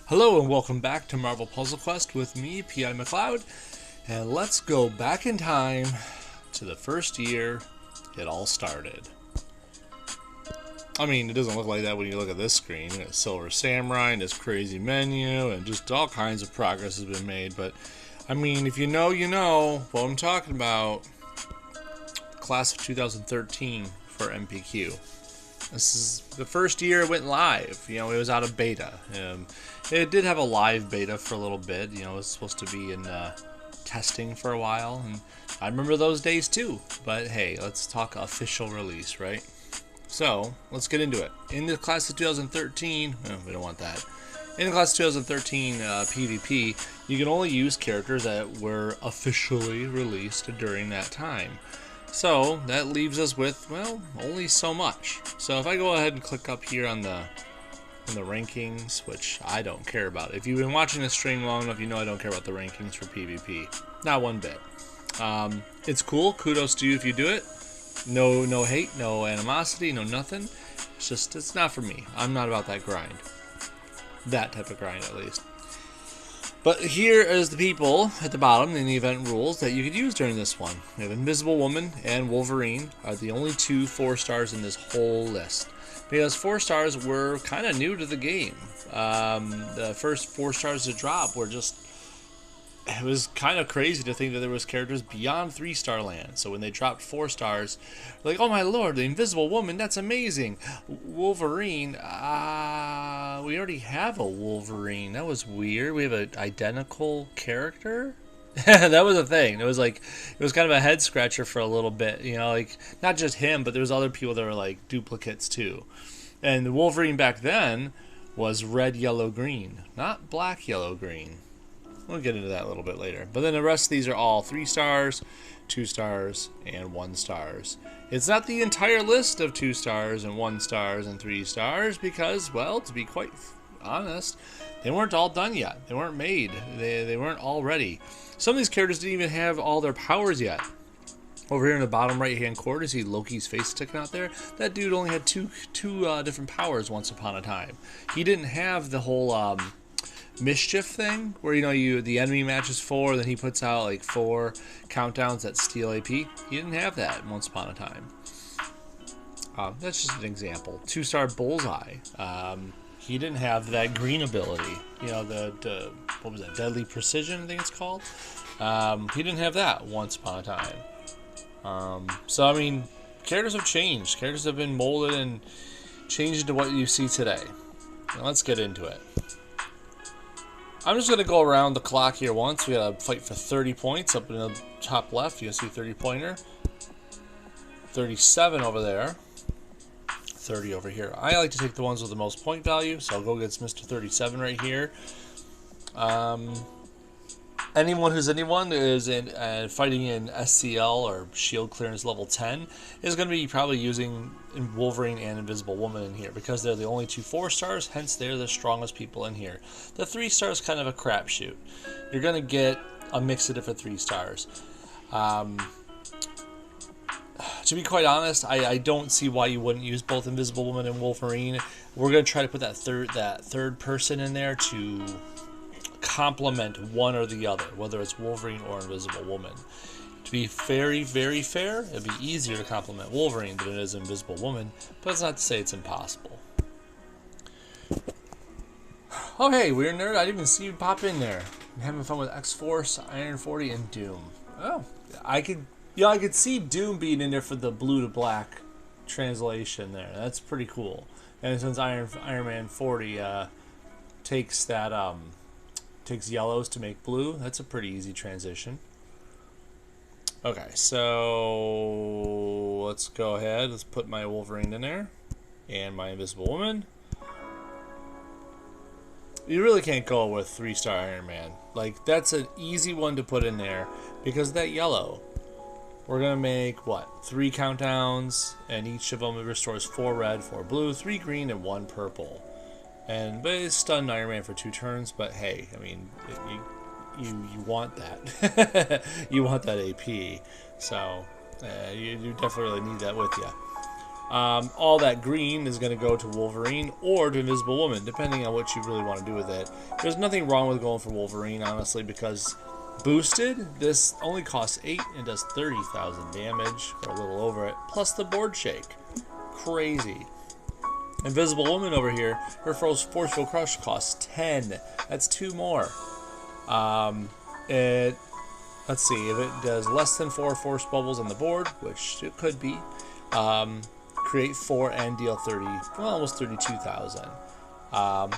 Hello and welcome back to Marvel Puzzle Quest with me, P.I. McLeod, and let's go back in time to the first year it all started. I mean, it doesn't look like that when you look at this screen. You got Silver Samurai and this crazy menu and just all kinds of progress has been made, but I mean, if you know what I'm talking about. Class of 2013 for MPQ. This is the first year it went live. It was out of beta. It did have a live beta for a little bit. It was supposed to be in testing for a while, and I remember those days too. But hey, let's talk official release, right? So let's get into it. In the class of 2013, we don't want that. In the class of 2013 PvP, you can only use characters that were officially released during that time. So that leaves us with, well, only so much. So if I go ahead and click up here on the rankings, which I don't care about. If you've been watching this stream long enough, you know I don't care about the rankings for PvP. Not one bit. It's cool. Kudos to you if you do it. No hate, no animosity, no nothing. It's not for me. I'm not about that grind. That type of grind, at least. But here is the people at the bottom in the event rules that you could use during this one. We have Invisible Woman and Wolverine are the only two 4 stars in this whole list. Because 4 stars were kind of new to the game. The first 4 stars to drop were it was kind of crazy to think that there was characters beyond 3-star land. So when they dropped 4 stars, like, oh my lord, the Invisible Woman, that's amazing. Wolverine, we already have a Wolverine. That was weird. We have an identical character. That was a thing. It was kind of a head scratcher for a little bit. Like not just him, but there was other people that were like duplicates too. And the Wolverine back then was red, yellow, green, not black, yellow, green. We'll get into that a little bit later. But then the rest of these are all 3 stars, 2 stars, and 1 stars. It's not the entire list of 2 stars and 1 stars and 3 stars because, well, to be quite honest, they weren't all done yet. They weren't made. They weren't all ready. Some of these characters didn't even have all their powers yet. Over here in the bottom right-hand corner, you see Loki's face sticking out there. That dude only had two different powers once upon a time. He didn't have the whole mischief thing where the enemy matches 4, then he puts out like 4 countdowns that steal AP. He didn't have that once upon a time. That's just an example. 2-star Bullseye. He didn't have that green ability. The what was that? Deadly Precision, I think it's called. He didn't have that once upon a time. So I mean, characters have changed. Characters have been molded and changed into what you see today. Now let's get into it. I'm just going to go around the clock here once. We got to fight for 30 points up in the top left. You can see 30-pointer. 37 over there. 30 over here. I like to take the ones with the most point value, so I'll go against Mr. 37 right here. Anyone who's fighting in SCL or Shield Clearance level 10 is going to be probably using Wolverine and Invisible Woman in here because they're the only 2 4 stars, hence they're the strongest people in here. The 3 stars kind of a crapshoot. You're going to get a mix of different 3 stars. To be quite honest, I don't see why you wouldn't use both Invisible Woman and Wolverine. We're going to try to put that third person in there to complement one or the other, whether it's Wolverine or Invisible Woman. To be very, very fair, it'd be easier to complement Wolverine than it is Invisible Woman, but that's not to say it's impossible. Oh hey, Weird Nerd, I didn't even see you pop in there. I'm having fun with X-Force, Iron 40, and Doom. Oh, I could see Doom being in there for the blue to black translation there. That's pretty cool. And since Iron Man 40 takes yellows to make blue, that's a pretty easy transition. Okay, so let's go ahead. Let's put my Wolverine in there and my Invisible Woman. You really can't go with 3-star Iron Man. Like, that's an easy one to put in there because of that yellow. We're going to make, 3 countdowns, and each of them restores 4 red, 4 blue, 3 green, and 1 purple. But it's stunned Iron Man for 2 turns, but hey, I mean, you want that. You want that AP. So, you definitely really need that with you. All that green is going to go to Wolverine or to Invisible Woman, depending on what you really want to do with it. There's nothing wrong with going for Wolverine, honestly, because boosted, this only costs 8 and does 30,000 damage, or a little over it, plus the board shake. Crazy. Invisible Woman over here, her Force Field Crush costs 10. That's 2 more. Let's see, if it does less than 4 force bubbles on the board, which it could be, create 4 and deal 30, well, almost 32,000.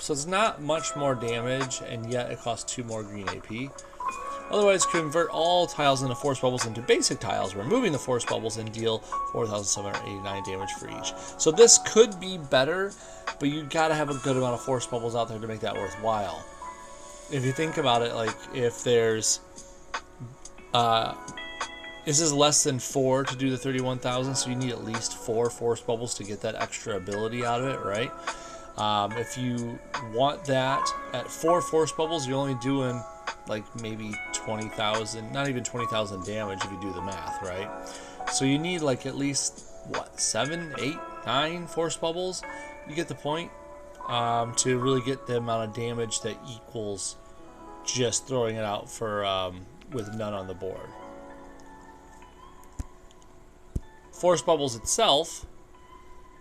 So it's not much more damage, and yet it costs 2 more green AP. Otherwise, convert all tiles into force bubbles into basic tiles, removing the force bubbles, and deal 4,789 damage for each. So this could be better, but you gotta have a good amount of force bubbles out there to make that worthwhile. If you think about it, like if there's this is less than 4 to do the 31,000, so you need at least 4 force bubbles to get that extra ability out of it, right? If you want that at 4 force bubbles, you're only doing like maybe 20,000, not even 20,000 damage if you do the math, right? So you need like at least, what, 7, 8, 9 force bubbles? You get the point? To really get the amount of damage that equals just throwing it out for with none on the board. Force bubbles itself,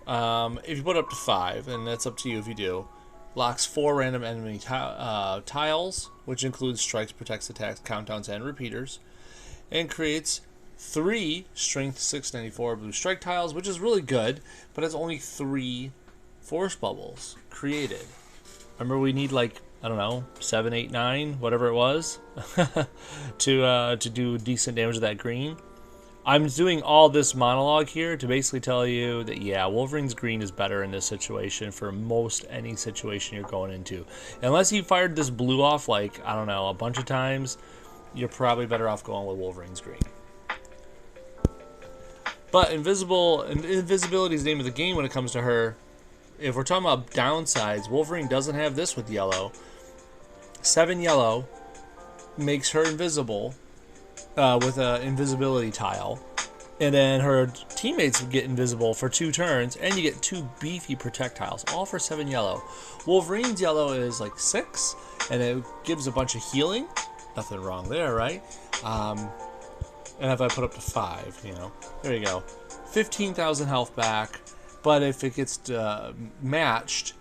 if you put up to 5, and that's up to you if you do, locks 4 random enemy tiles, which includes strikes, protects, attacks, countdowns, and repeaters, and creates 3 strength 694 blue strike tiles, which is really good, but it's only 3 force bubbles created. Remember, we need like, I don't know, 7, 8, 9, whatever it was, to do decent damage to that green. I'm doing all this monologue here to basically tell you that, yeah, Wolverine's green is better in this situation for most any situation you're going into. Unless you fired this blue off, like, I don't know, a bunch of times, you're probably better off going with Wolverine's green. But invisibility is the name of the game when it comes to her. If we're talking about downsides, Wolverine doesn't have this with yellow. 7 yellow makes her invisible with an invisibility tile. And then her teammates get invisible for 2 turns, and you get 2 beefy protect tiles, all for 7 yellow. Wolverine's yellow is like 6, and it gives a bunch of healing. Nothing wrong there, right? And if I put up to 5, you know, there you go. 15,000 health back. But if it gets matched,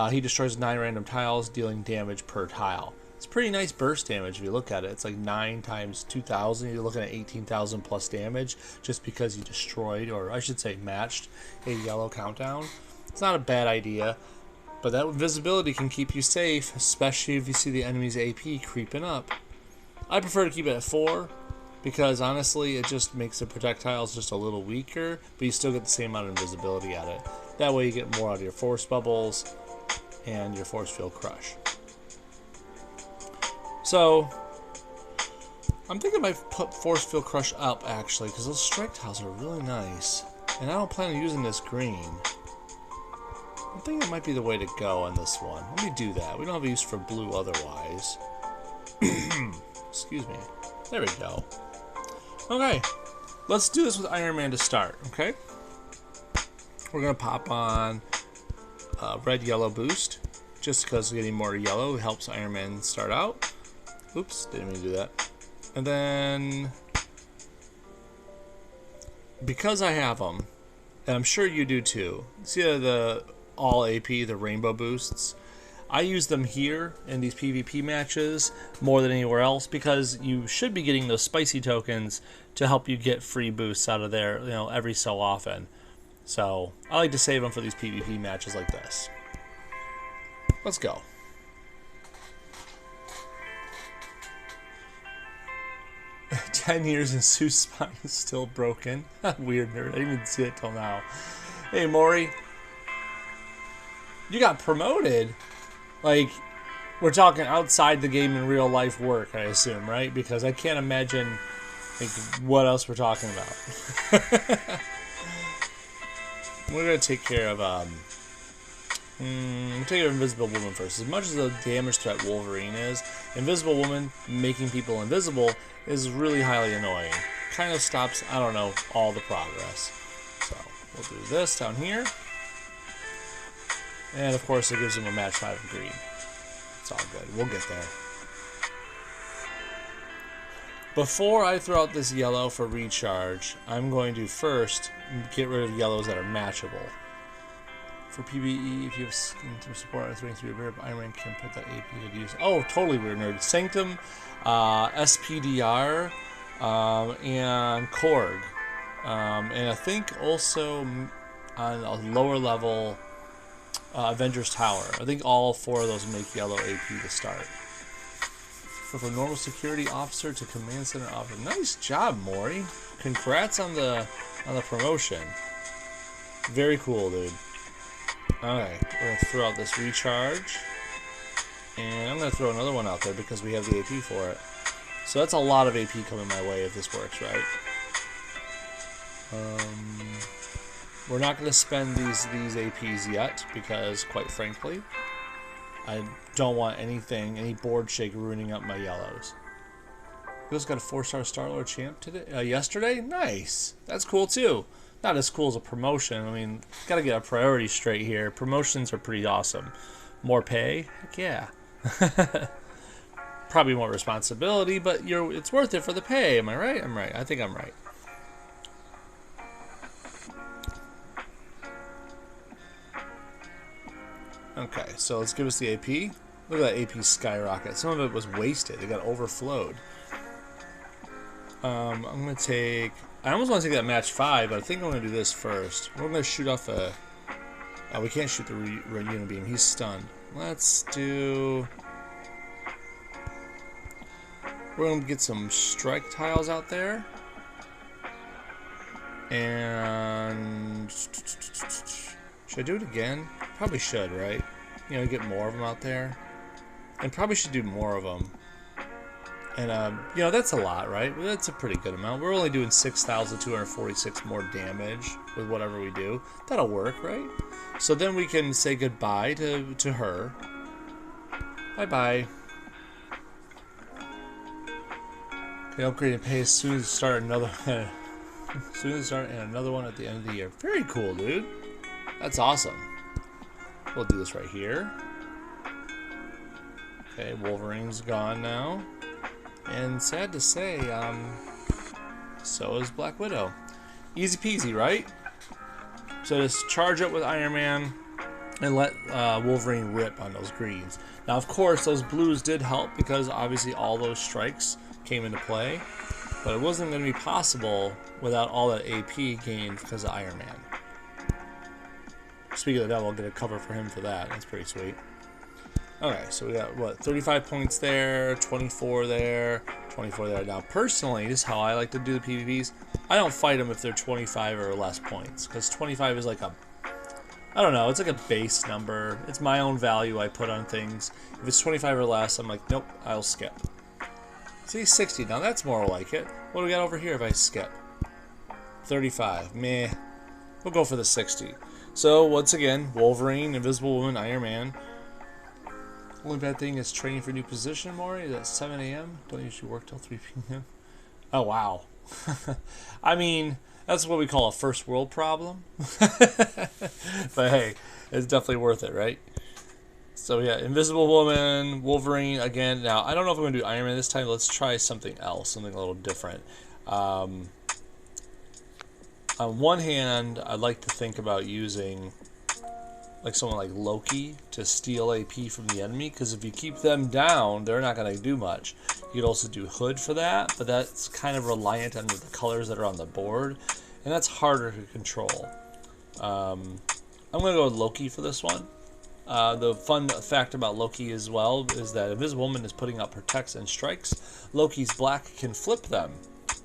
he destroys 9 random tiles, dealing damage per tile. It's pretty nice burst damage if you look at it. It's like 9 times 2,000. You're looking at 18,000 plus damage just because you destroyed, or I should say matched, a yellow countdown. It's not a bad idea, but that invisibility can keep you safe, especially if you see the enemy's AP creeping up. I prefer to keep it at 4 because honestly it just makes the projectiles just a little weaker, but you still get the same amount of invisibility at it. That way you get more out of your force bubbles and your force field crush. So I'm thinking I might put force field crush up actually, because those strike tiles are really nice, and I don't plan on using this green. I think it might be the way to go on this one. Let me do that. We don't have a use for blue otherwise. Excuse me. There we go. Okay, let's do this with Iron Man to start, okay? We're going to pop on red, yellow boost, just because getting more yellow helps Iron Man start out. Oops, didn't mean to do that. And then, because I have them, and I'm sure you do too, see the all AP, the rainbow boosts? I use them here in these PvP matches more than anywhere else because you should be getting those spicy tokens to help you get free boosts out of there, you know, every so often. So I like to save them for these PvP matches like this. Let's go. "10 years and Sue's spine is still broken." Weird nerd. I didn't even see it till now. Hey, Maury. You got promoted. Like, we're talking outside the game in real life work, I assume, right? Because I can't imagine like what else we're talking about. We're gonna take care of we'll take care of Invisible Woman first. As much as the damage threat Wolverine is, Invisible Woman making people invisible is really highly annoying. Kind of stops, I don't know, all the progress. So We'll do this down here. And of course it gives him a match 5 of green. It's all good. We'll get there. Before I throw out this yellow for recharge, I'm going to first get rid of yellows that are matchable. For PvE, if you have Sanctum support on 3 and 3 or Iron Man can put that AP to use. Oh, totally weird nerd. Sanctum, SPDR, and Korg. And I think also on a lower level, Avengers Tower. I think all 4 of those make yellow AP to start. So from normal security officer to command center officer. Nice job, Maury. Congrats on the promotion. Very cool, dude. Alright, we're going to throw out this recharge. And I'm going to throw another one out there because we have the AP for it. So that's a lot of AP coming my way if this works right. We're not going to spend these APs yet because, quite frankly, I don't want any board shake ruining up my yellows. You guys got a 4-star Star-Lord champ today? Yesterday? Nice. That's cool too. Not as cool as a promotion. I mean, got to get our priorities straight here. Promotions are pretty awesome. More pay? Heck yeah. Probably more responsibility, but it's worth it for the pay. Am I right? I'm right. I think I'm right. Okay, so let's give us the AP. Look at that AP skyrocket. Some of it was wasted. It got overflowed. I'm going to take... I almost want to take that match 5, but I think I'm going to do this first. We're going to shoot off a... Oh, we can't shoot the Unibeam. He's stunned. Let's do... We're going to get some strike tiles out there. And... Should I do it again? Probably should, right? You know, get more of them out there. And probably should do more of them. And, you know, that's a lot, right? That's a pretty good amount. We're only doing 6,246 more damage with whatever we do. That'll work, right? So then we can say goodbye to her. Bye-bye. Okay, upgrade and pay as soon as you start another... as soon as you start and another one at the end of the year. Very cool, dude. That's awesome. We'll do this right here. Okay, Wolverine's gone now. And sad to say, so is Black Widow. Easy peasy, right? So just charge up with Iron Man and let Wolverine rip on those greens. Now, of course, those blues did help because obviously all those strikes came into play. But it wasn't going to be possible without all that AP gained because of Iron Man. Speaking of the devil, I'll get a cover for him for that. That's pretty sweet. Okay, so we got, what, 35 points there, 24 there, 24 there. Now, personally, this is how I like to do the PvPs. I don't fight them if they're 25 or less points, because 25 is like a, I don't know, it's like a base number. It's my own value I put on things. If it's 25 or less, I'm like, nope, I'll skip. See, 60. Now, that's more like it. What do we got over here if I skip? 35. Meh. We'll go for the 60. So, once again, Wolverine, Invisible Woman, Iron Man. Only bad thing is training for new position, Maury. Is at 7 a.m. Don't usually work till 3 p.m. Oh, wow. I mean, that's what we call a first world problem. But hey, it's definitely worth it, right? So yeah, Invisible Woman, Wolverine, again. Now, I don't know if I'm going to do Iron Man this time. Let's try something else, something a little different. On one hand, I'd like to think about using like someone like Loki to steal AP from the enemy, because if you keep them down, they're not going to do much. You could also do Hood for that, but that's kind of reliant on the colors that are on the board, and that's harder to control. I'm going to go with Loki for this one. The fun fact about Loki as well is that Invisible Woman is putting out protects and strikes. Loki's black can flip them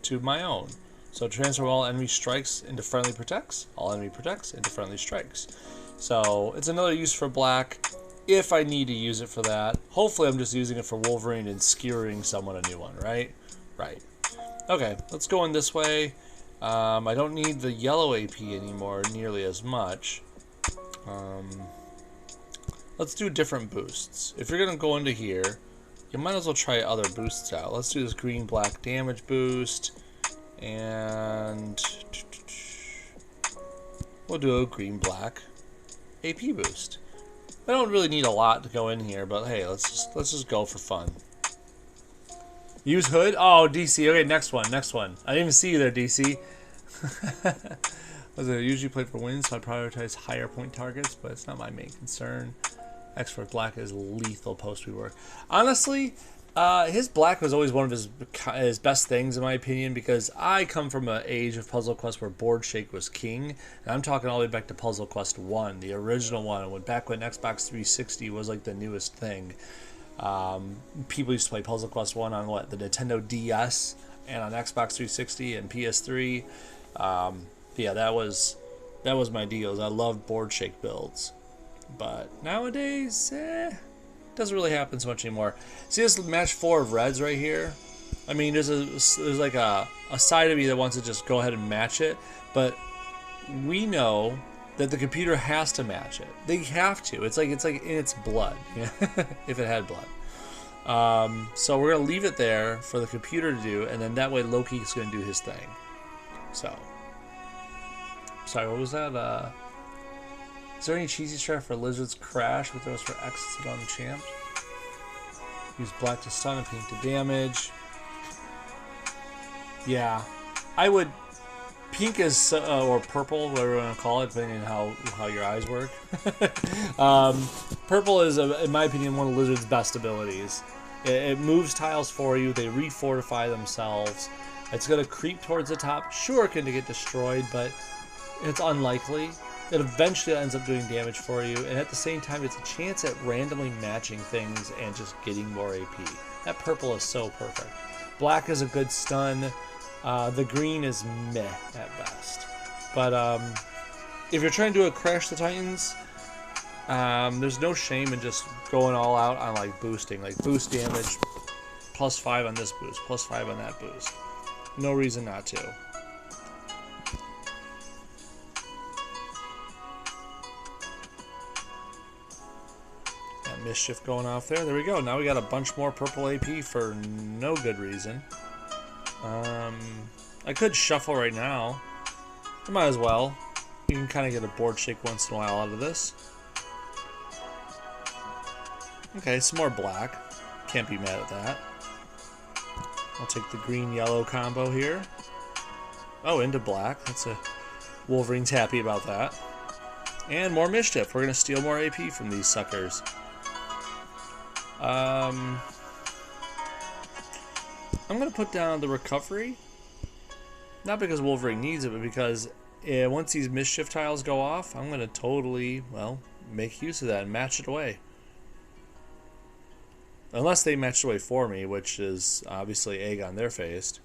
to my own. So transfer all enemy strikes into friendly protects, all enemy protects into friendly strikes. So it's another use for black if I need to use it for that. Hopefully I'm just using it for Wolverine and skewering someone a new one, right? Right. Okay, let's go in this way. I don't need the yellow AP anymore nearly as much. Let's do different boosts. If you're going to go into here, you might as well try other boosts out. Let's do this green-black damage boost. And we'll do a green-black AP boost. I don't really need a lot to go in here, but hey, let's just go for fun. Use hood. Oh, DC. Okay, next one. I didn't even see you there, DC. I usually play for wins, so I prioritize higher point targets, but it's not my main concern. X for black is lethal post rework. Honestly, his black was always one of his best things in my opinion, because I come from an age of Puzzle Quest where board shake was king, and I'm talking all the way back to Puzzle Quest 1, the original one, back when Xbox 360 was like the newest thing. People used to play Puzzle Quest 1 on the Nintendo DS and on Xbox 360 and PS3. Yeah, that was my deals. I loved board shake builds, but nowadays, doesn't really happen so much anymore. See this match 4 of reds right here? I mean, there's like a side of me that wants to just go ahead and match it, but we know that the computer has to match it. They have to. It's like in its blood, if it had blood. So we're gonna leave it there for the computer to do, and then that way Loki's gonna do his thing. So, sorry, what was that? Is there any cheesy strat for Lizard's Crash with those for X on Champ? Use black to stun and pink to damage. Yeah, I would. Pink is, or purple, whatever you want to call it, depending on how your eyes work. Purple is, in my opinion, one of Lizard's best abilities. It moves tiles for you. They refortify themselves. It's going to creep towards the top. Sure, it can get destroyed, but it's unlikely. It eventually ends up doing damage for you, and at the same time, it's a chance at randomly matching things and just getting more AP. That purple is so perfect. Black is a good stun. The green is meh at best. But if you're trying to do a Crash the Titans, there's no shame in just going all out on like boosting. Like boost damage, +5 on this boost, +5 on that boost. No reason not to. Got mischief going off there. There we go. Now we got a bunch more purple AP for no good reason. I could shuffle right now. I might as well. You can kind of get a board shake once in a while out of this. Okay, some more black. Can't be mad at that. I'll take the green-yellow combo here. Oh, into black. Wolverine's happy about that. And more mischief. We're going to steal more AP from these suckers. I'm going to put down the recovery. Not because Wolverine needs it, but because once these mischief tiles go off, I'm going to totally, well, make use of that and match it away. Unless they match it away for me, which is obviously egg on their face.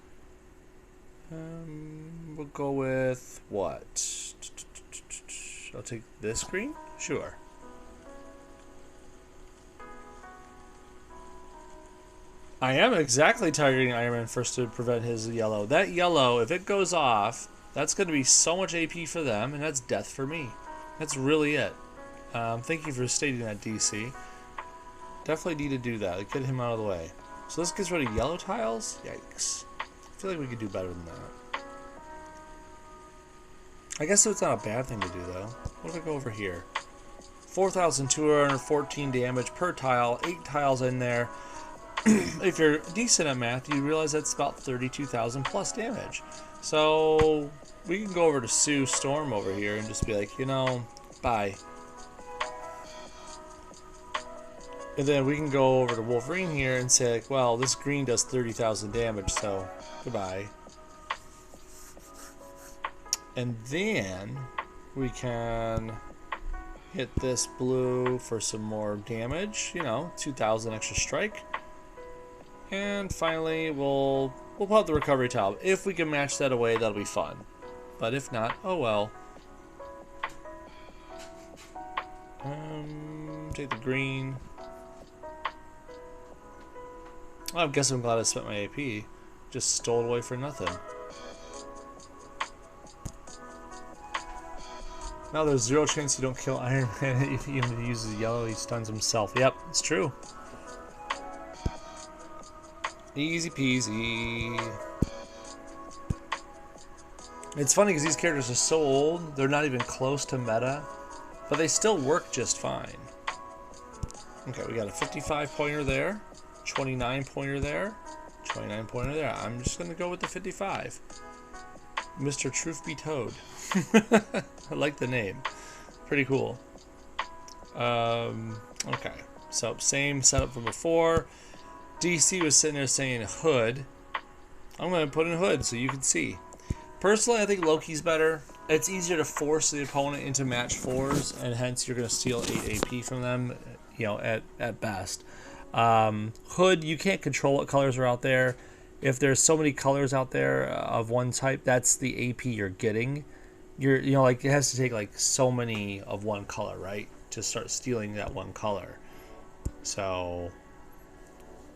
We'll go with what? I'll take this green? Sure. I am exactly targeting Iron Man first to prevent his yellow. That yellow, if it goes off, that's going to be so much AP for them, and that's death for me. That's really it. Thank you for stating that, DC. Definitely need to do that. Get him out of the way. So this gets rid of yellow tiles? Yikes. I feel like we could do better than that. I guess it's not a bad thing to do, though. What if I go over here? 4,214 damage per tile. 8 tiles in there. If you're decent at math, you realize that's about 32,000 plus damage. So we can go over to Sue Storm over here and just be like, you know, bye. And then we can go over to Wolverine here and say, like, well, this green does 30,000 damage, so goodbye. And then we can hit this blue for some more damage, you know, 2,000 extra strike. And finally, we'll put out the recovery tile. If we can match that away, that'll be fun. But if not, oh well. Take the green. Well, I guess I'm glad I spent my AP. Just stole it away for nothing. Now there's 0 chance you don't kill Iron Man if he uses yellow, he stuns himself. Yep, it's true. Easy peasy. It's funny because these characters are so old, they're not even close to meta, but they still work just fine. Okay, we got a 55 pointer there, 29 pointer there, 29 pointer there. I'm just going to go with the 55. Mr. Truth Be Toad. I like the name. Pretty cool. Okay, so same setup from before. DC was sitting there saying hood. I'm going to put in hood so you can see. Personally, I think Loki's better. It's easier to force the opponent into match 4s, and hence you're going to steal 8 AP from them, you know, at best. Hood, you can't control what colors are out there. If there's so many colors out there of one type, that's the AP you're getting. You know, like it has to take like so many of one color, right, to start stealing that one color. So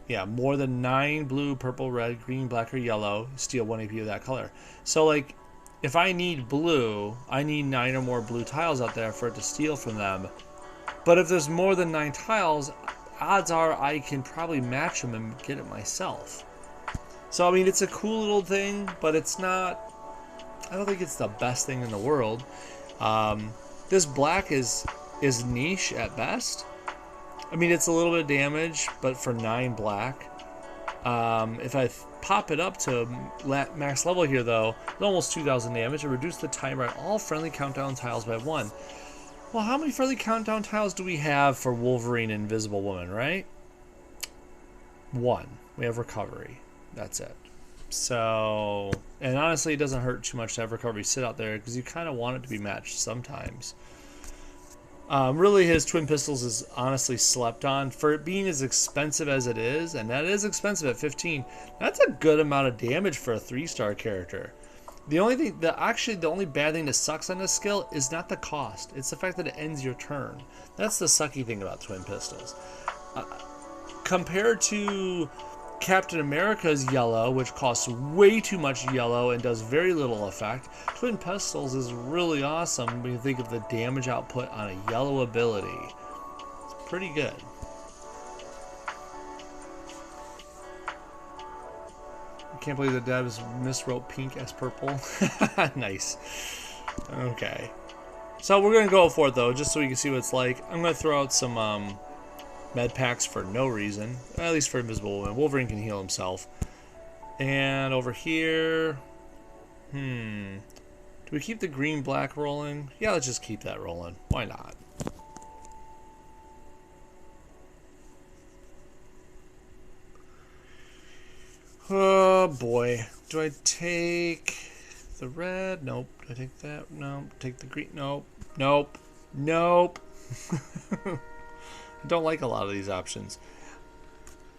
yeah, more than 9 blue, purple, red, green, black, or yellow, steal 1 AP of that color. So, like, if I need blue, I need 9 or more blue tiles out there for it to steal from them. But if there's more than 9 tiles, odds are I can probably match them and get it myself. So, I mean, it's a cool little thing, but it's not... I don't think it's the best thing in the world. This black is niche at best. I mean, it's a little bit of damage, but for 9 black. If I pop it up to max level here, though, it's almost 2,000 damage. I reduce the timer on all friendly countdown tiles by 1. Well, how many friendly countdown tiles do we have for Wolverine and Invisible Woman, right? 1. We have recovery. That's it. So, and honestly, it doesn't hurt too much to have recovery sit out there because you kind of want it to be matched sometimes. Really, his twin pistols is honestly slept on for it being as expensive as it is, and that is expensive at 15. That's a good amount of damage for a 3-star character. The only thing, the only bad thing that sucks on this skill is not the cost; it's the fact that it ends your turn. That's the sucky thing about twin pistols. Compared to Captain America's yellow, which costs way too much yellow and does very little effect, Twin Pistols is really awesome when you think of the damage output on a yellow ability. It's pretty good. I can't believe the devs miswrote pink as purple. Nice. Okay. So we're going to go for it, though, just so we can see what it's like. I'm going to throw out some... med packs for no reason, at least for Invisible Woman. Wolverine can heal himself. And over here, do we keep the green-black rolling? Yeah, let's just keep that rolling. Why not? Oh boy, do I take the red? Nope. Do I take that? No. Take the green? Nope. Nope. Nope. I don't like a lot of these options.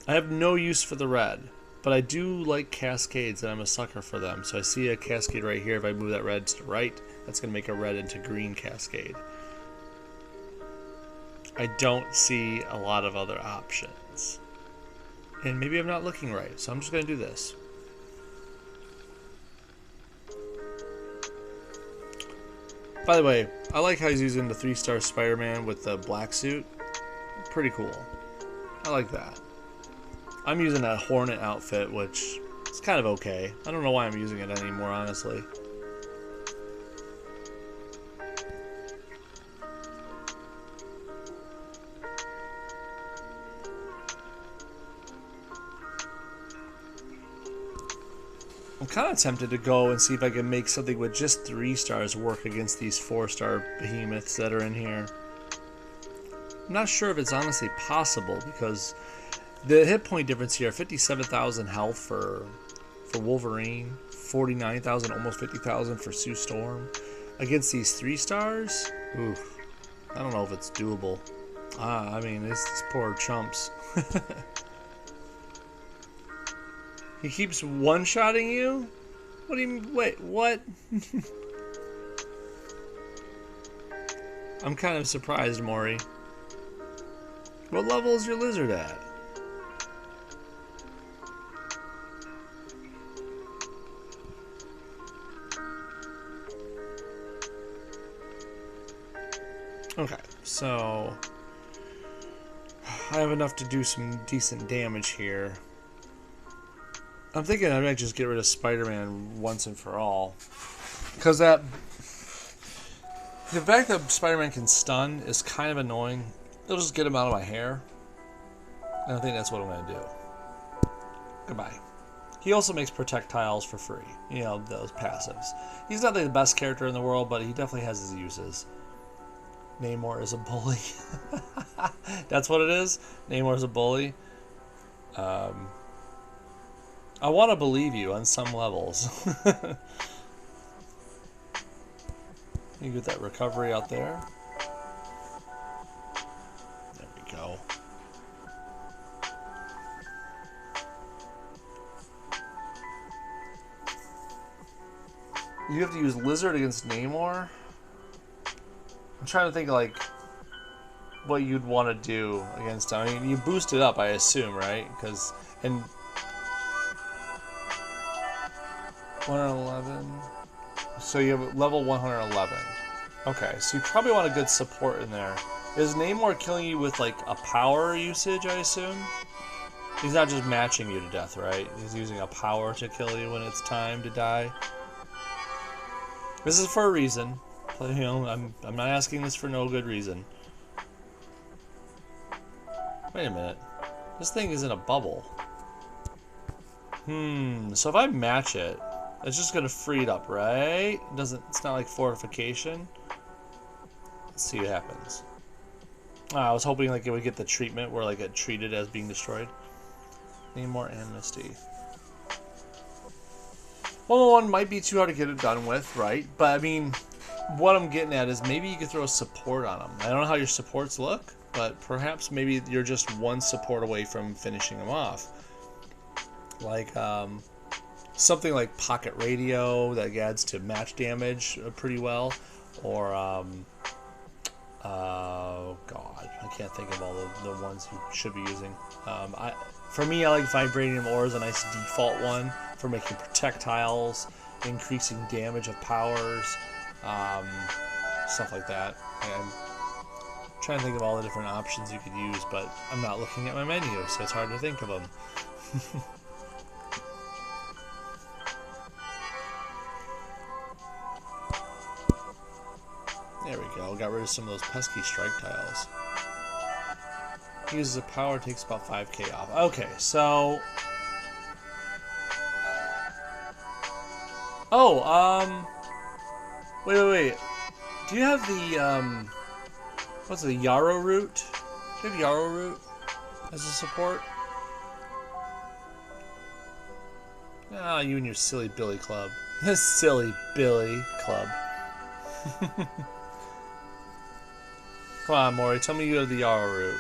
I have no use for the red, but I do like cascades, and I'm a sucker for them. So I see a cascade right here. If I move that red to the right, that's going to make a red into green cascade. I don't see a lot of other options. And maybe I'm not looking right, so I'm just going to do this. By the way, I like how he's using the 3-star Spider-Man with the black suit. Pretty cool. I like that. I'm using that Hornet outfit, which is kind of okay. I don't know why I'm using it anymore, honestly. I'm kind of tempted to go and see if I can make something with just 3 stars work against these 4-star behemoths that are in here. I'm not sure if it's honestly possible because the hit point difference here, 57,000 health for Wolverine, 49,000, almost 50,000 for Sue Storm. Against these 3 stars, oof, I don't know if it's doable. I mean, these poor chumps. He keeps one-shotting you? What do you mean? Wait, what? I'm kind of surprised, Maury. What level is your lizard at? Okay, so I have enough to do some decent damage here. I'm thinking I might just get rid of Spider-Man once and for all. Because the fact that Spider-Man can stun is kind of annoying. It'll just get him out of my hair. And I think that's what I'm going to do. Goodbye. He also makes projectiles for free. You know, those passives. He's not the best character in the world, but he definitely has his uses. Namor is a bully. That's what it is? Namor is a bully? I want to believe you on some levels. You get that recovery out there. There we go. You have to use Lizard against Namor? I'm trying to think, like, what you'd want to do against him. I mean, you boost it up, I assume, right? Because, and 111. So you have level 111. Okay, so you probably want a good support in there. Is Namor killing you with, like, a power usage, I assume? He's not just matching you to death, right? He's using a power to kill you when it's time to die. This is for a reason. You know, I'm not asking this for no good reason. Wait a minute. This thing is in a bubble. So if I match it, it's just gonna free it up, right? It's not like fortification. Let's see what happens. I was hoping like it would get the treatment where like it treated as being destroyed. Namor and Misty. 101 might be too hard to get it done with, right? But I mean, what I'm getting at is maybe you could throw a support on them. I don't know how your supports look, but perhaps maybe you're just one support away from finishing them off. Like something like Pocket Radio that adds to match damage pretty well, or oh god, I can't think of all the ones you should be using. For me, I like Vibranium Ore as a nice default one for making projectiles, increasing damage of powers, stuff like that. I'm trying to think of all the different options you could use, but I'm not looking at my menu, so it's hard to think of them. There we go, got rid of some of those pesky strike tiles. Uses a power, takes about 5k off. Okay, so... Oh, wait. Do you have the, what's the Yarrow Root? Do you have Yarrow Root as a support? Ah, you and your silly Billy Club. Silly Billy Club. Come on, Maury, tell me you have the Yarrow Root.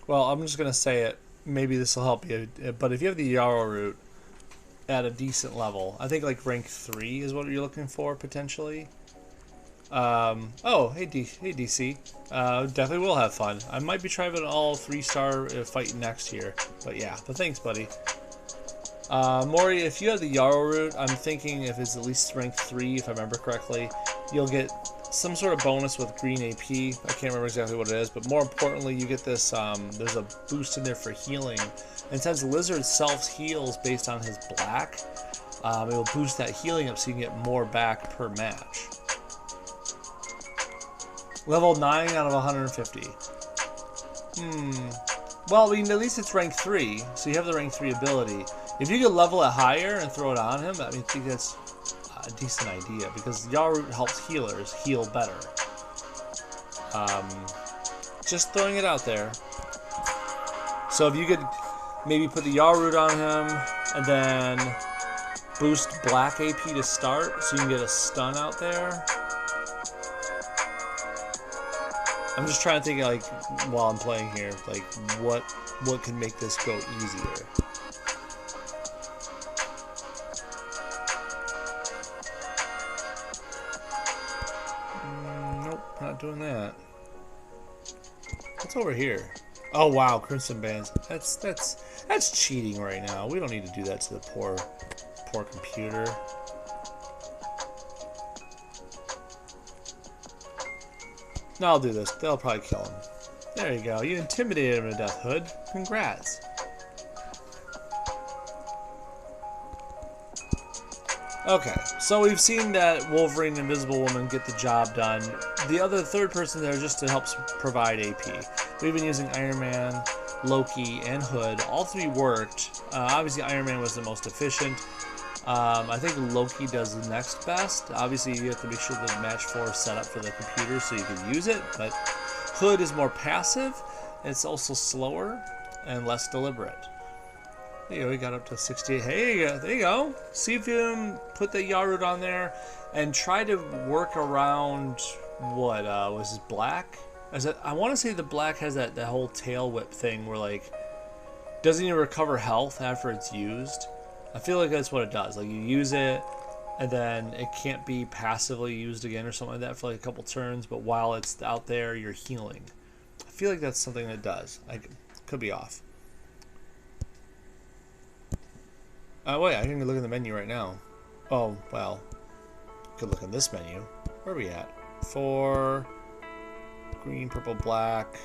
Well, I'm just going to say it. Maybe this will help you. But if you have the Yarrow Root at a decent level, I think like rank 3 is what you're looking for, potentially. Oh, hey, DC. Definitely will have fun. I might be trying an all 3-star fight next here. But yeah, but thanks, buddy. Maury, if you have the Yarrow Root, I'm thinking if it's at least rank 3, if I remember correctly, you'll get some sort of bonus with green AP. I can't remember exactly what it is, but more importantly, you get this, there's a boost in there for healing. And since Lizard self-heals based on his black, it will boost that healing up so you can get more back per match. Level 9 out of 150. Well, I mean, at least it's rank 3, so you have the rank 3 ability. If you could level it higher and throw it on him, I mean, I think that's a decent idea, because Yarrow Root helps healers heal better. Just throwing it out there. So if you could maybe put the Yarrow Root on him, and then boost black AP to start, so you can get a stun out there. I'm just trying to think, like, while I'm playing here, like, what can make this go easier. Nope, not doing that. What's over here? Oh wow, Crimson Bands. That's cheating right now. We don't need to do that to the poor computer. No, I'll do this. They'll probably kill him. There you go. You intimidated him to death, Hood. Congrats. Okay, so we've seen that Wolverine and Invisible Woman get the job done. The other third person there just to help provide AP. We've been using Iron Man, Loki, and Hood. All three worked. Obviously, Iron Man was the most efficient. I think Loki does the next best. Obviously, you have to make sure the match 4 is set up for the computer so you can use it. But Hood is more passive. It's also slower and less deliberate. There you go, we got up to 68. Hey, there you go. See if you can put the Yarud on there and try to work around what was it, black? I want to say the black has that whole tail whip thing where like doesn't even recover health after it's used. I feel like that's what it does. Like you use it and then it can't be passively used again or something like that for like a couple turns, but while it's out there you're healing. I feel like that's something that it does. I could be off. Wait, I can look at the menu right now. Oh, well. Could look in this menu. Where are we at? 4. Green, purple, black.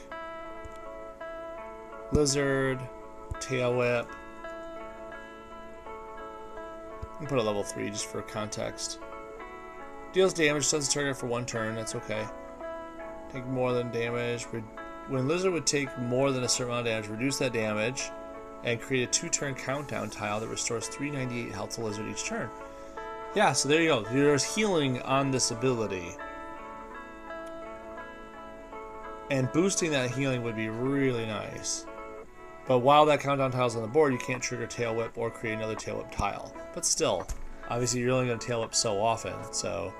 Lizard. Tail whip. I'll put a level 3 just for context. Deals damage, stuns target for 1 turn. That's okay. Take more than damage. When Lizard would take more than a certain amount of damage, reduce that damage. And create a 2-turn countdown tile that restores 398 health to Lizard each turn. Yeah, so there you go. There's healing on this ability. And boosting that healing would be really nice. But while that countdown tile is on the board, you can't trigger Tail Whip or create another Tail Whip tile. But still, obviously you're only going to Tail Whip so often, so...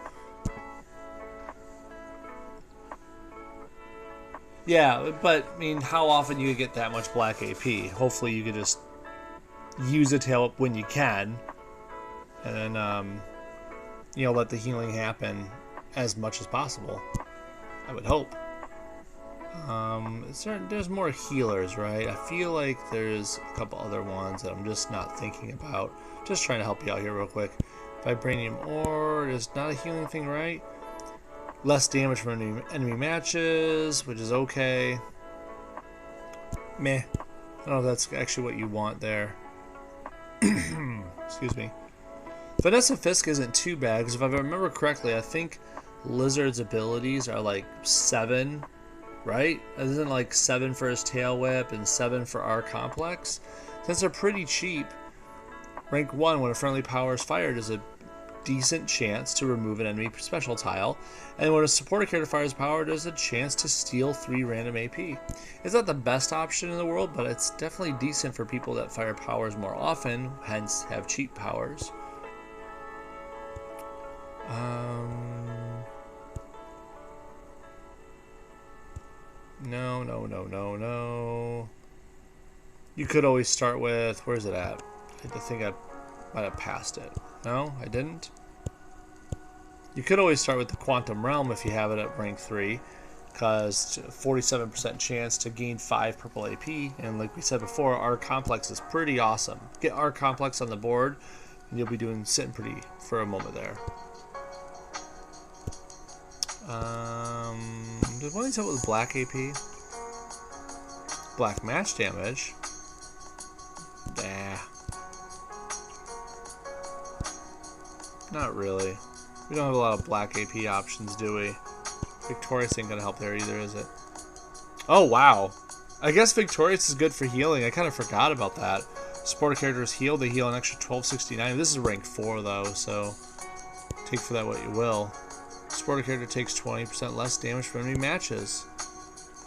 Yeah, but, I mean, how often you get that much black AP? Hopefully you could just use a tail up when you can. And then, you know, let the healing happen as much as possible. I would hope. There's more healers, right? I feel like there's a couple other ones that I'm just not thinking about. Just trying to help you out here real quick. Vibranium ore is not a healing thing, right? Less damage from enemy matches, which is okay. Meh. I don't know if that's actually what you want there. Excuse me. Vanessa Fisk isn't too bad, because if I remember correctly, I think Lizard's abilities are like 7, right? Isn't it like 7 for his tail whip and 7 for our complex? Since they're pretty cheap, rank 1, when a friendly power is fired, is a decent chance to remove an enemy special tile, and when a supporter character fires power, there's a chance to steal 3 random AP. It's not the best option in the world, but it's definitely decent for people that fire powers more often, hence have cheap powers. No. You could always start with, where's it at? I think I might have passed it. No, I didn't. You could always start with the Quantum Realm if you have it at rank 3, because 47% chance to gain 5 purple AP, and like we said before, our complex is pretty awesome. Get our complex on the board, and you'll be sitting pretty for a moment there. Did one of these help with black AP? Black match damage? Nah. Not really. We don't have a lot of black AP options, do we? Victorious ain't gonna help there either, is it? Oh, wow. I guess Victorious is good for healing. I kind of forgot about that. Supporter characters heal. They heal an extra 1269. This is rank 4, though, so take for that what you will. Supporter character takes 20% less damage from enemy matches.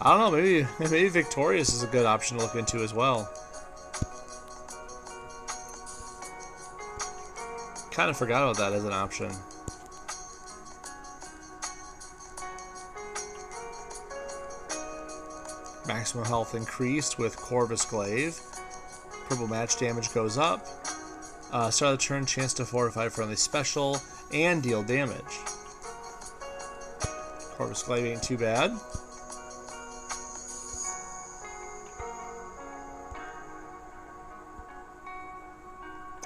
I don't know. Maybe Victorious is a good option to look into as well. Kind of forgot about that as an option. Maximum health increased with Corvus Glaive. Purple match damage goes up. Start of the turn, chance to fortify friendly special and deal damage. Corvus Glaive ain't too bad.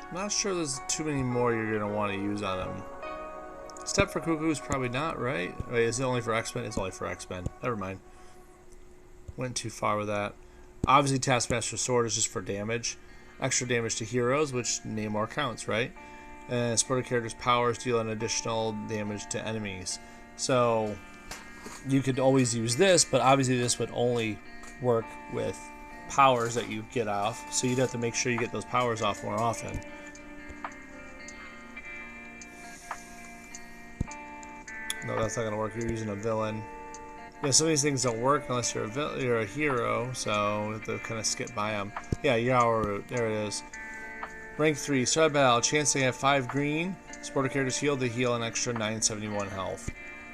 I'm not sure there's too many more you're going to want to use on him. Step for Cuckoo is probably not, right? Wait, is it only for X-Men? It's only for X-Men. Never mind. Went too far with that. Obviously, Taskmaster Sword is just for damage. Extra damage to heroes, which Namor counts, right? And supported characters' powers deal an additional damage to enemies. So, you could always use this, but obviously this would only work with powers that you get off. So you'd have to make sure you get those powers off more often. No, that's not going to work. You're using a villain. Yeah, some of these things don't work unless you're a hero, so we have to kind of skip by them. Yeah, Yawa Root. There it is. Rank 3. Start battle. Chance to have 5 green. Supporter characters heal. They heal an extra 971 health.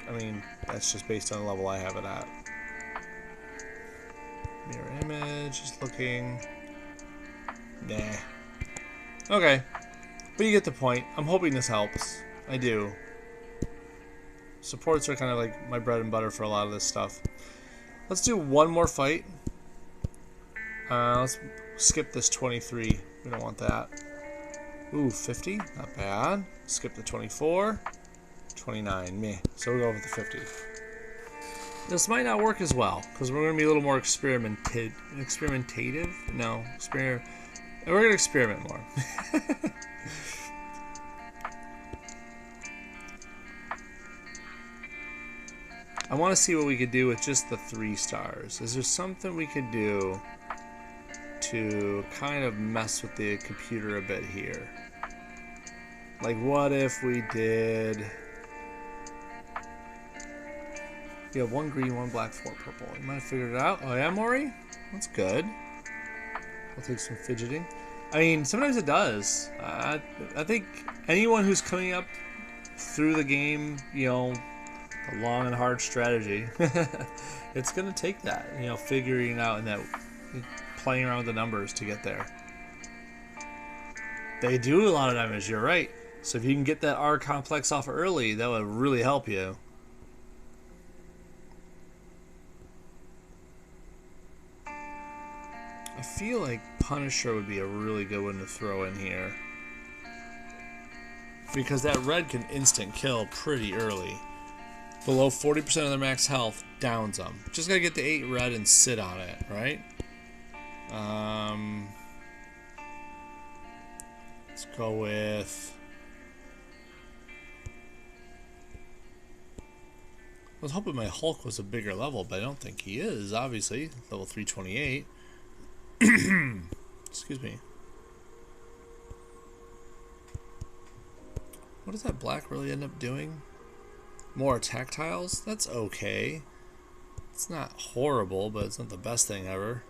I mean, that's just based on the level I have it at. Mirror image. Just looking. Nah. Okay. But you get the point. I'm hoping this helps. I do. Supports are kind of like my bread and butter for a lot of this stuff. Let's do one more fight. Let's skip this 23. We don't want that. Ooh, 50. Not bad. Skip the 24. 29. Meh. So we'll go with the 50. This might not work as well, because we're going to be a little more experimentative. No. We're going to experiment more. I want to see what we could do with just the 3 stars. Is there something we could do to kind of mess with the computer a bit here? Like, what if we did... You have 1 green, 1 black, 4 purple. You might have figured it out. Oh yeah, Maury? That's good. I'll take some fidgeting. I mean, sometimes it does. I think anyone who's coming up through the game, you know, a long and hard strategy, it's going to take that, you know, figuring out and that playing around with the numbers to get there. They do a lot of damage, you're right. So if you can get that R complex off early, that would really help you. I feel like Punisher would be a really good one to throw in here, because that red can instant kill pretty early. Below 40% of their max health, downs them. Just gotta get the 8 red and sit on it, right? Let's go with... I was hoping my Hulk was a bigger level, but I don't think he is, obviously. Level 328. Excuse me. What does that black really end up doing? More attack tiles? That's okay. It's not horrible, but it's not the best thing ever.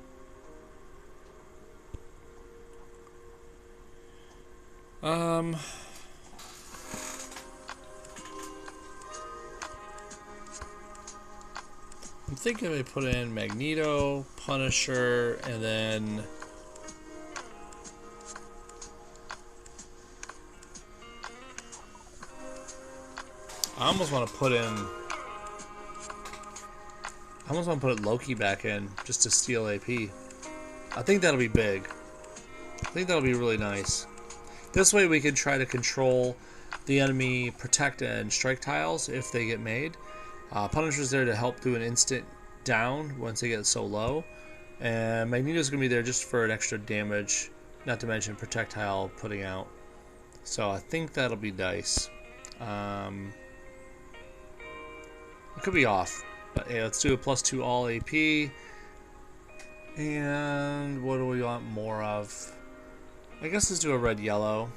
I'm thinking I put in Magneto, Punisher, and then I almost want to put Loki back in just to steal AP. I think that'll be big. I think that'll be really nice. This way we can try to control the enemy protect and strike tiles if they get made. Punisher's there to help do an instant down once they get so low. And Magneto's going to be there just for an extra damage, not to mention projectile putting out. So I think that'll be nice. It could be off, but hey, let's do a +2 all AP. And what do we want more of? I guess let's do a red yellow.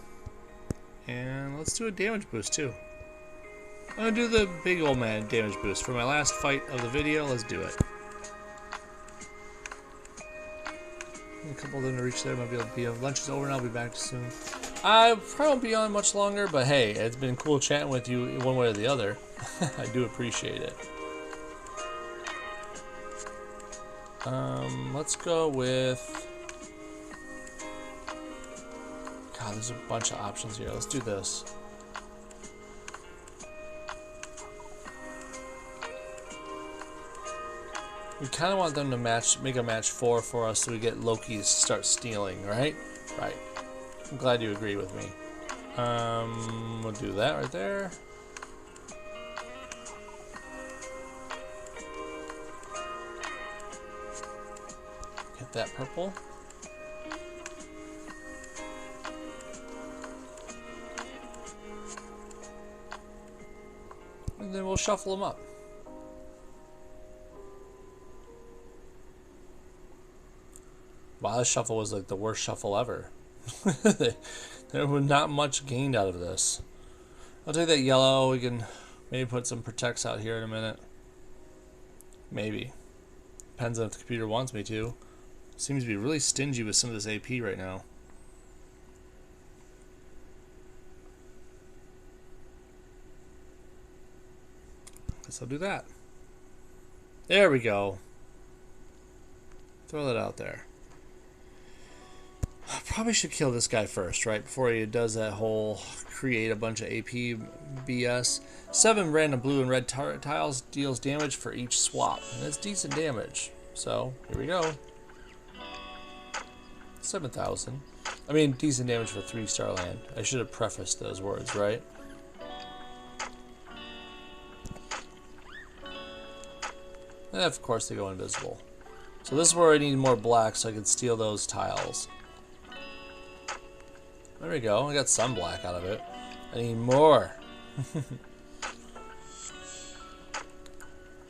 And let's do a damage boost too. I'm gonna do the big old man damage boost for my last fight of the video. Let's do it. A couple of them to reach there. Might be able to be. Lunch is over and I'll be back soon. I probably won't be on much longer, but hey, it's been cool chatting with you one way or the other. I do appreciate it. Let's go with... God, there's a bunch of options here. Let's do this. We kind of want them to make a match 4 for us so we get Loki to start stealing, right? Right. I'm glad you agree with me. We'll do that right there. Hit that purple. And then we'll shuffle them up. Wow, this shuffle was like the worst shuffle ever. There was not much gained out of this. I'll take that yellow. We can maybe put some protects out here in a minute. Maybe. Depends on if the computer wants me to. Seems to be really stingy with some of this AP right now. Guess I'll do that. There we go. Throw that out there. I probably should kill this guy first, right? Before he does that whole create a bunch of AP BS. 7 random blue and red tiles deals damage for each swap. And that's decent damage. So, here we go. 7,000. I mean, decent damage for 3-star land. I should have prefaced those words, right? And of course they go invisible. So this is where I need more black so I can steal those tiles. There we go. I got some black out of it. I need more.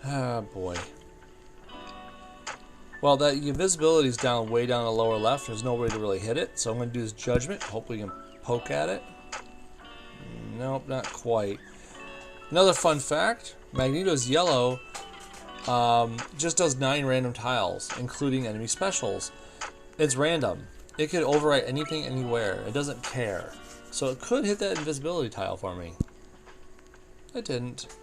Ah, boy. Well, that invisibility is down way down the lower left. There's no way to really hit it. So I'm going to do this judgment. Hope we can poke at it. Nope, not quite. Another fun fact. Magneto's yellow just does 9 random tiles, including enemy specials. It's random. It could overwrite anything, anywhere. It doesn't care. So it could hit that invisibility tile for me. It didn't.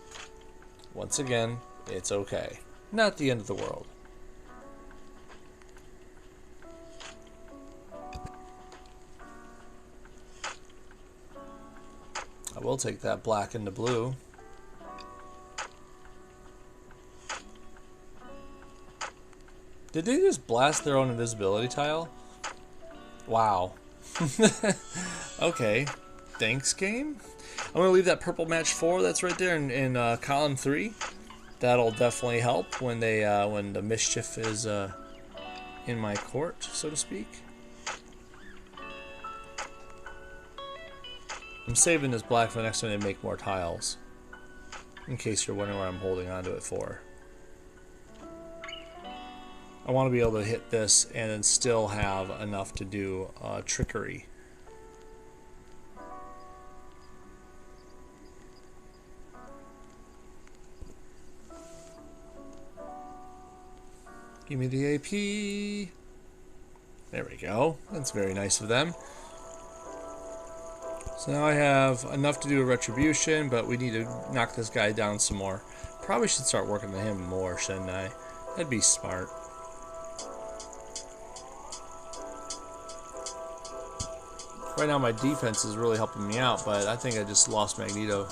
Once again, it's okay. Not the end of the world. I will take that black into blue. Did they just blast their own invisibility tile? Wow. Okay. Thanks, game. I'm going to leave that purple match 4 that's right there in column 3. That'll definitely help when they when the mischief is in my court, so to speak. I'm saving this black for the next time they make more tiles. In case you're wondering what I'm holding onto it for. I want to be able to hit this and then still have enough to do trickery. Give me the AP. There we go. That's very nice of them. So now I have enough to do a retribution, but we need to knock this guy down some more. Probably should start working on him more, shouldn't I? That'd be smart. Right now my defense is really helping me out, but I think I just lost Magneto.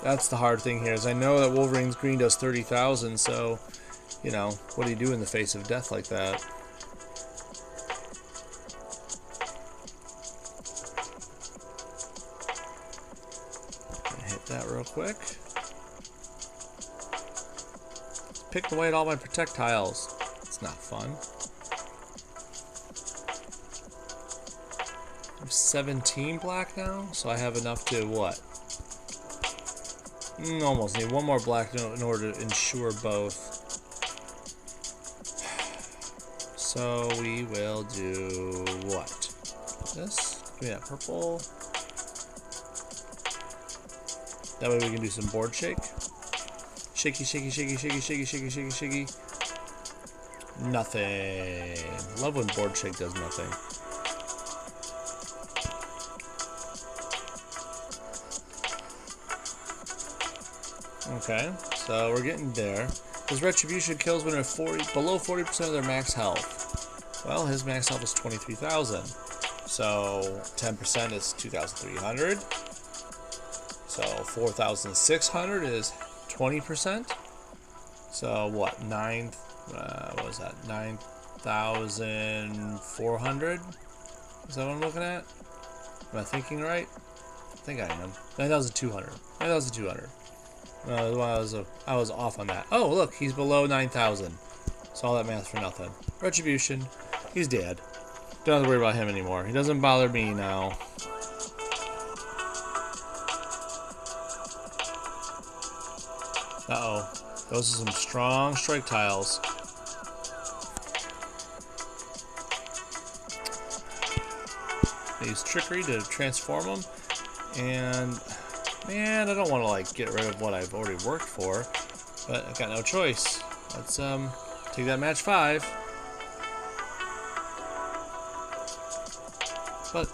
That's the hard thing here, is I know that Wolverine's green does 30,000, so, you know, what do you do in the face of death like that? Hit that real quick. Picked away at all my projectiles. It's not fun. I'm 17 black now, so I have enough to what? Almost need one more black in order to ensure both. So we will do what? This? Give me that purple. That way we can do some board shake. Shaky, shaky, shaky, shaky, shaky, shaky, shaky, shaky. Nothing. Love when board shake does nothing. Okay, so we're getting there. His retribution kills when they're below 40% of their max health. Well, his max health is 23,000. So 10% is 2,300. So 4,600 is 20%. So what? What was that? 9,400? Is that what I'm looking at? Am I thinking right? I think I am. 9,200. 9,200. I was off on that. Oh, look, he's below 9,000. So all that math for nothing. Retribution. He's dead. Don't have to worry about him anymore. He doesn't bother me now. Uh-oh. Those are some strong strike tiles. I use trickery to transform them. And, man, I don't want to, like, get rid of what I've already worked for. But I've got no choice. Let's, take that match 5. But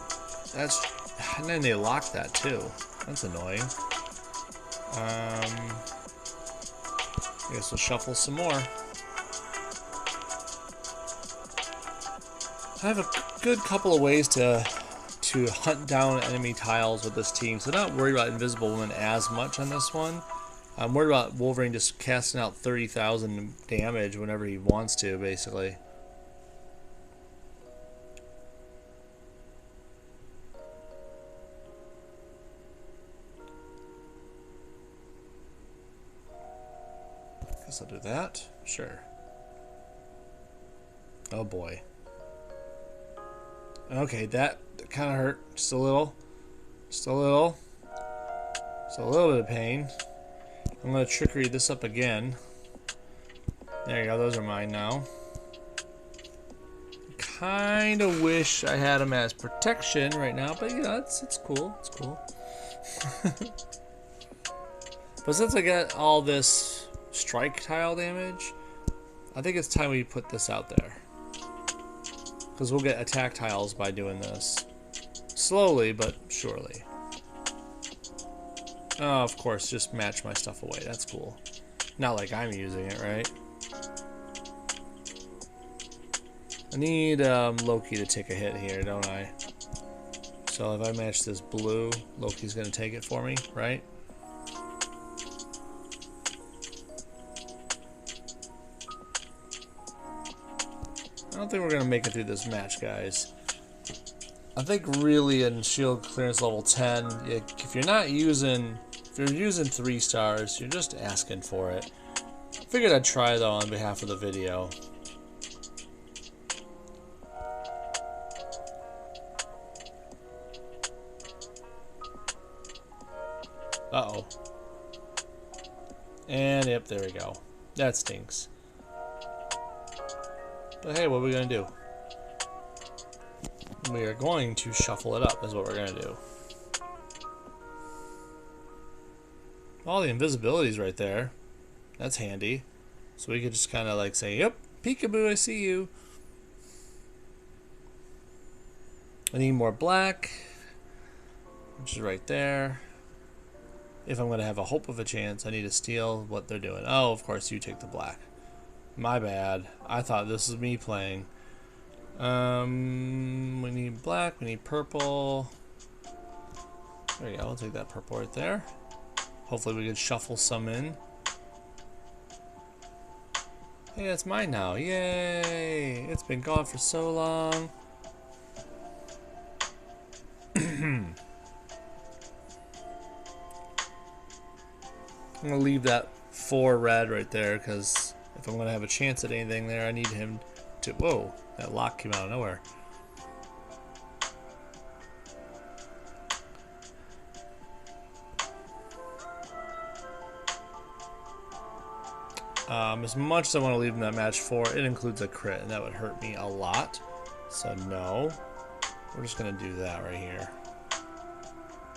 that's... And then they locked that, too. That's annoying. I guess we'll shuffle some more. I have a good couple of ways to hunt down enemy tiles with this team, so I'm not worried about Invisible Woman as much on this one. I'm worried about Wolverine just casting out 30,000 damage whenever he wants to, basically. Guess I'll do that. Sure. Oh boy. Okay, that kind of hurt. Just a little. Just a little. Just a little bit of pain. I'm going to trickery this up again. There you go. Those are mine now. Kind of wish I had them as protection right now, but yeah, it's cool. It's cool. But since I got all this strike tile damage, I think it's time we put this out there. Because we'll get attack tiles by doing this. Slowly, but surely. Oh, of course, just match my stuff away. That's cool. Not like I'm using it, right? I need Loki to take a hit here, don't I? So if I match this blue, Loki's going to take it for me, right? I don't think we're going to make it through this match, guys. I think really in shield clearance level 10, if you're using 3 stars, you're just asking for it. Figured I'd try though on behalf of the video. Uh-oh. And yep, there we go. That stinks. But hey, what are we going to do? We are going to shuffle it up, is what we're going to do. All the invisibility's right there. That's handy. So we could just kind of like say, yep, peekaboo, I see you. I need more black, which is right there. If I'm going to have a hope of a chance, I need to steal what they're doing. Oh, of course, you take the black. My bad. I thought this was me playing. We need black, we need purple. There we go, I'll take that purple right there. Hopefully we can shuffle some in. Hey, that's mine now. Yay! It's been gone for so long. I'm going to leave that 4 red right there, because if I'm going to have a chance at anything there, I need him to... Whoa, that lock came out of nowhere. As much as I want to leave him that match 4, it includes a crit, and that would hurt me a lot. So no. We're just going to do that right here.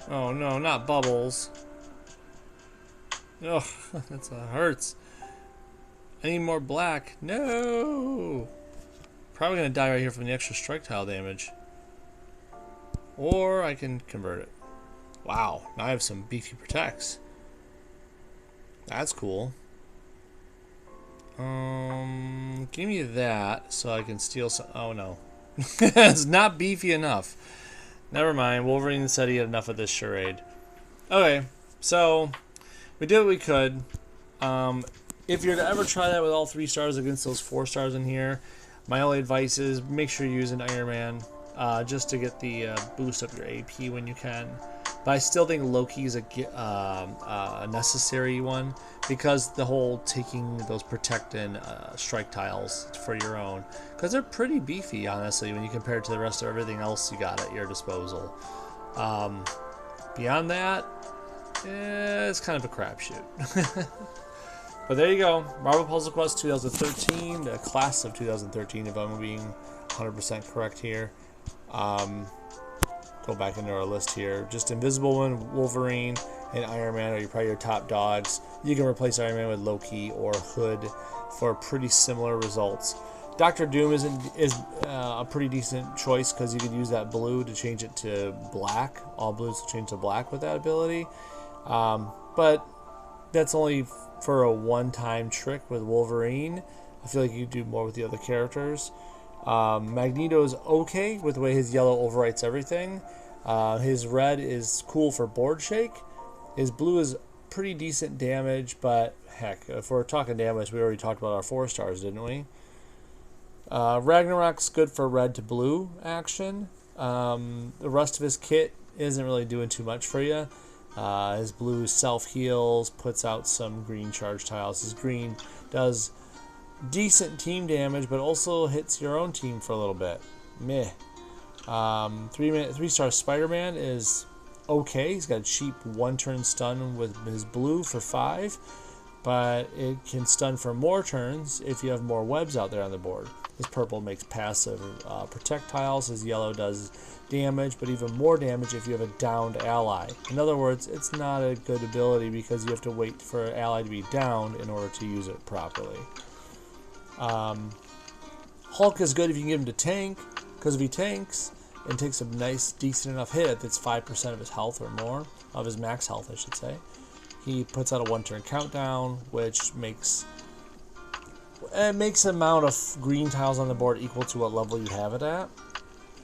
Oh no, not bubbles. Ugh, that hurts. I need more black. No! Probably going to die right here from the extra strike tile damage. Or I can convert it. Wow, now I have some beefy protects. That's cool. Give me that so I can steal some. Oh no. It's not beefy enough. Never mind. Wolverine said he had enough of this charade. Okay, so we did what we could. If you're to ever try that with all 3 stars against those 4 stars in here, my only advice is make sure you use an Iron Man just to get the boost up your AP when you can. But I still think Loki is a necessary one because the whole taking those protect and strike tiles for your own, because they're pretty beefy, honestly, when you compare it to the rest of everything else you got at your disposal. Beyond that, it's kind of a crapshoot. But there you go, Marvel Puzzle Quest 2013, the class of 2013, if I'm being 100% correct here. Go back into our list here. Just Invisible One, Wolverine, and Iron Man are probably your top dogs. You can replace Iron Man with Loki or Hood for pretty similar results. Doctor Doom is a pretty decent choice because you could use that blue to change it to black. All blues will change to black with that ability. But that's only for a one-time trick with Wolverine. I feel like you do more with the other characters. Magneto is okay with the way his yellow overwrites everything. His red is cool for board shake. His blue is pretty decent damage, but heck, if we're talking damage, we already talked about our 4 stars, didn't we? Ragnarok's good for red to blue action. The rest of his kit isn't really doing too much for you. His blue self-heals, puts out some green charge tiles. His green does decent team damage, but also hits your own team for a little bit. Meh. 3-star Spider-Man is okay. He's got a cheap 1-turn stun with his blue for 5, but it can stun for more turns if you have more webs out there on the board. His purple makes passive projectiles. His yellow does damage, but even more damage if you have a downed ally. In other words, it's not a good ability because you have to wait for an ally to be downed in order to use it properly. Hulk is good if you can get him to tank, because if he tanks and takes a nice, decent enough hit that's 5% of his health or more, of his max health, I should say, he puts out a 1-turn countdown, which makes the amount of green tiles on the board equal to what level you have it at.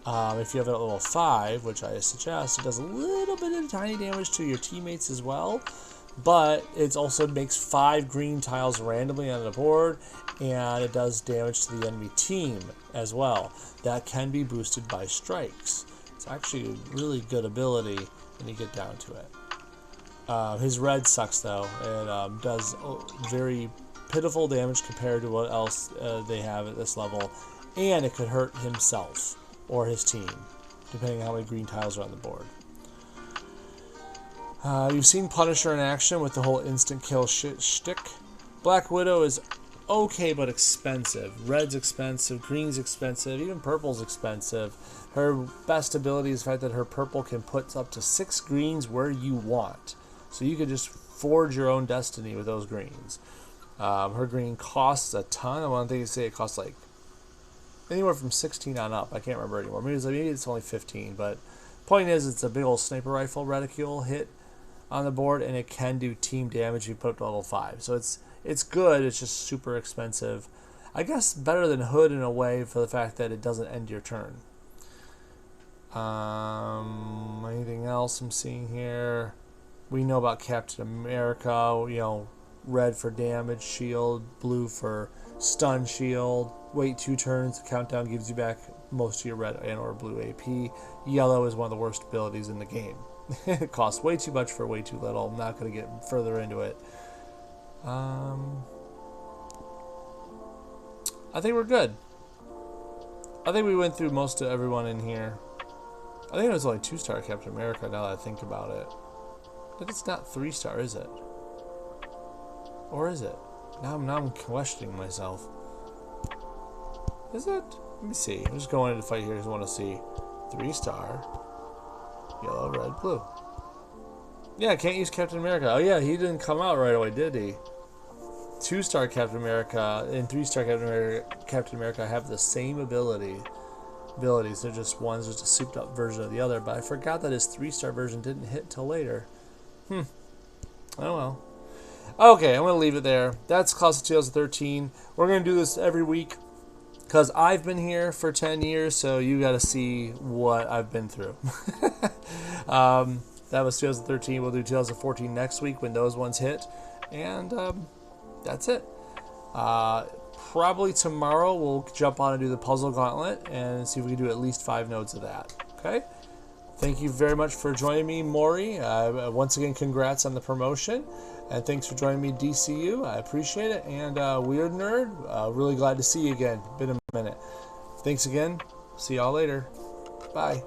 If you have it at level 5, which I suggest, it does a little bit of tiny damage to your teammates as well, but it also makes 5 green tiles randomly on the board, and it does damage to the enemy team as well. That can be boosted by strikes. It's actually a really good ability when you get down to it. His red sucks though. It does very pitiful damage compared to what else they have at this level, and it could hurt himself or his team, depending on how many green tiles are on the board. You've seen Punisher in action with the whole instant kill shtick. Black Widow is okay but expensive. Red's expensive, green's expensive, even purple's expensive. Her best ability is the fact that her purple can put up to 6 greens where you want. So you could just forge your own destiny with those greens. Her green costs a ton. I want to say it costs like anywhere from 16 on up. I can't remember anymore. Maybe it's only 15, but point is it's a big old sniper rifle reticule hit on the board, and it can do team damage if you put up to level 5. So it's good, it's just super expensive. I guess better than Hood in a way for the fact that it doesn't end your turn. Anything else I'm seeing here? We know about Captain America, red for damage shield, blue for stun shield. Wait 2 turns, the countdown gives you back most of your red and or blue AP. Yellow is one of the worst abilities in the game. It costs way too much for way too little. I'm not going to get further into it. I think we're good. I think we went through most of everyone in here. I think it was only 2-star Captain America now that I think about it. But it's not 3-star, is it? Or is it? Now I'm questioning myself. Is it? Let me see. I'm just going into the fight here because I want to see. 3-star. Yellow, red, blue. Yeah, can't use Captain America. Oh yeah, he didn't come out right away, did he? 2-star Captain America and 3-star Captain America have the same abilities. They're just one's just a souped up version of the other. But I forgot that his 3-star version didn't hit till later. Oh well. Okay, I'm gonna leave it there. That's class of 2013. We're gonna do this every week because I've been here for 10 years, so you got to see what I've been through. That was 2013. We'll do 2014 next week when those ones hit, and that's it. Probably tomorrow we'll jump on and do the puzzle gauntlet and see if we can do at least 5 nodes of that. Okay? Thank you very much for joining me, Maury. Once again, congrats on the promotion. And thanks for joining me, DCU. I appreciate it. And Weird Nerd, really glad to see you again. Been a minute. Thanks again. See y'all later. Bye.